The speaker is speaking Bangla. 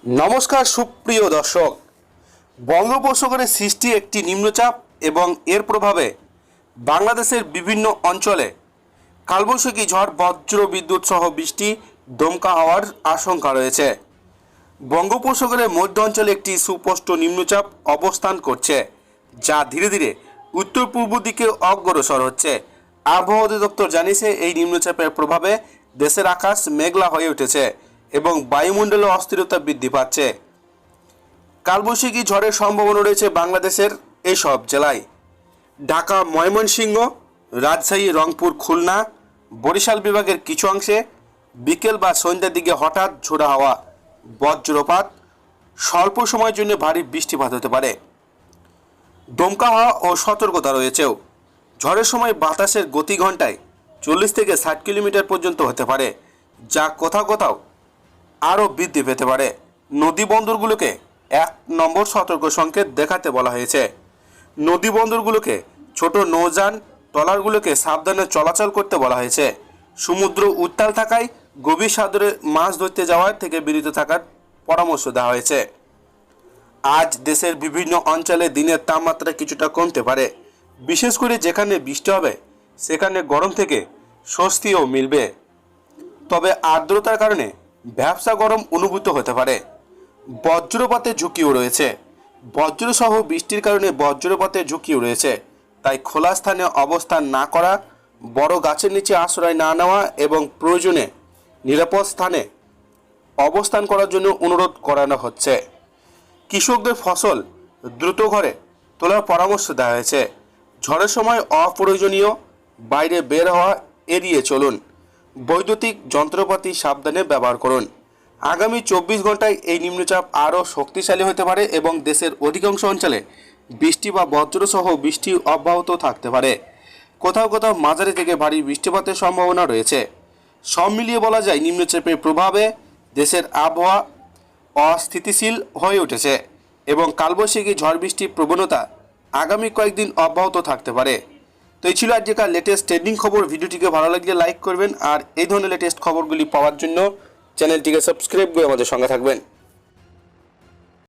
नमस्कार सुप्रिय दर्शक बंगोपसागरे सृष्टि एक निम्नचाप एवं एर प्रभावे बांग्लादेशेर विभिन्न अंचले कालबैशाखी झड़ वज्र विद्युत सह बृष्टि दमका हওয়ার आशंका रयेछे। बंगोपसागरेर मध्य अंचले एक सुस्पष्ट निम्नचाप अवस्थान करछे जा धीरे धीरे उत्तर पूर्व दिके अग्रसर होच्छे। आबहावा अधिदप्तर जानिয়েছে এই নিম্নচাপের প্রভাবে দেশের আকাশ মেঘলা হয়ে উঠেছে এবং বায়ুমণ্ডলে অস্থিরতা বৃদ্ধি পাচ্ছে। কালবৈশাখী ঝড়ের সম্ভাবনা রয়েছে বাংলাদেশের এই সব জেলায়। ঢাকা, ময়মনসিংহ, রাজশাহী, রংপুর, খুলনা, বরিশাল বিভাগের কিছু অংশে বিকেল বা সন্ধ্যার দিকে হঠাৎ ঝোড়ো হাওয়া, বজ্রপাত, স্বল্প সময়ের জন্য ভারী বৃষ্টিপাত হতে পারে। দমকা হাওয়া ও সতর্কতা রয়েছেও। ঝড়ের সময় বাতাসের গতি ঘন্টায় 40 থেকে 60 কিলোমিটার পর্যন্ত হতে পারে, যা কোথাও কোথাও আরও বৃদ্ধি পেতে পারে। নদী বন্দরগুলোকে 1 নম্বর সতর্ক সংকেত দেখাতে বলা হয়েছে। নদী বন্দরগুলোকে ছোট নৌযান ট্রলারগুলোকে সাবধানে চলাচল করতে বলা হয়েছে। সমুদ্র উত্তাল থাকায় গভীর সাগরে মাছ ধরতে যাওয়ার থেকে বিরত থাকার পরামর্শ দেওয়া হয়েছে। আজ দেশের বিভিন্ন অঞ্চলে দিনের তাপমাত্রা কিছুটা কমতে পারে, বিশেষ করে যেখানে বৃষ্টি হবে সেখানে গরম থেকে স্বস্তিও মিলবে। তবে আর্দ্রতার কারণে ভ্যাপসা গরম অনুভূত হতে পারে। বজ্রপাতের ঝুঁকিও রয়েছে। বজ্রসহ বৃষ্টির কারণে বজ্রপাতের ঝুঁকিও রয়েছে। তাই খোলা স্থানে অবস্থান না করা, বড় গাছের নিচে আশ্রয় না নেওয়া এবং প্রয়োজনে নিরাপদ স্থানে অবস্থান করার জন্য অনুরোধ করানো হচ্ছে। কৃষকদের ফসল দ্রুত ঘরে তোলার পরামর্শ দেওয়া হয়েছে। ঝড়ের সময় অপ্রয়োজনীয় বাইরে বের হওয়া এড়িয়ে চলুন। বৈদ্যুতিক যন্ত্রপাতি সাবধানে ব্যবহার করুন। আগামী 24 ঘন্টায় এই নিম্নচাপ আরও শক্তিশালী হতে পারে এবং দেশের অধিকাংশ অঞ্চলে বৃষ্টি বা বজ্রসহ বৃষ্টি অব্যাহত থাকতে পারে। কোথাও কোথাও মাঝারি থেকে ভারী বৃষ্টিপাতের সম্ভাবনা রয়েছে। সব মিলিয়ে বলা যায় নিম্নচাপের প্রভাবে দেশের আবহাওয়া অস্থিতিশীল হয়ে উঠেছে এবং কালবৈশাখী ঝড় বৃষ্টির প্রবণতা আগামী কয়েকদিন অব্যাহত থাকতে পারে। তো এই ছিল আজকের লেটেস্ট ট্রেন্ডিং খবর। ভিডিওটিকে ভালো লাগলে লাইক করবেন আর এই ধরনের লেটেস্ট খবরগুলি পাওয়ার জন্য চ্যানেলটিকে সাবস্ক্রাইব করে আমাদের সঙ্গে থাকবেন।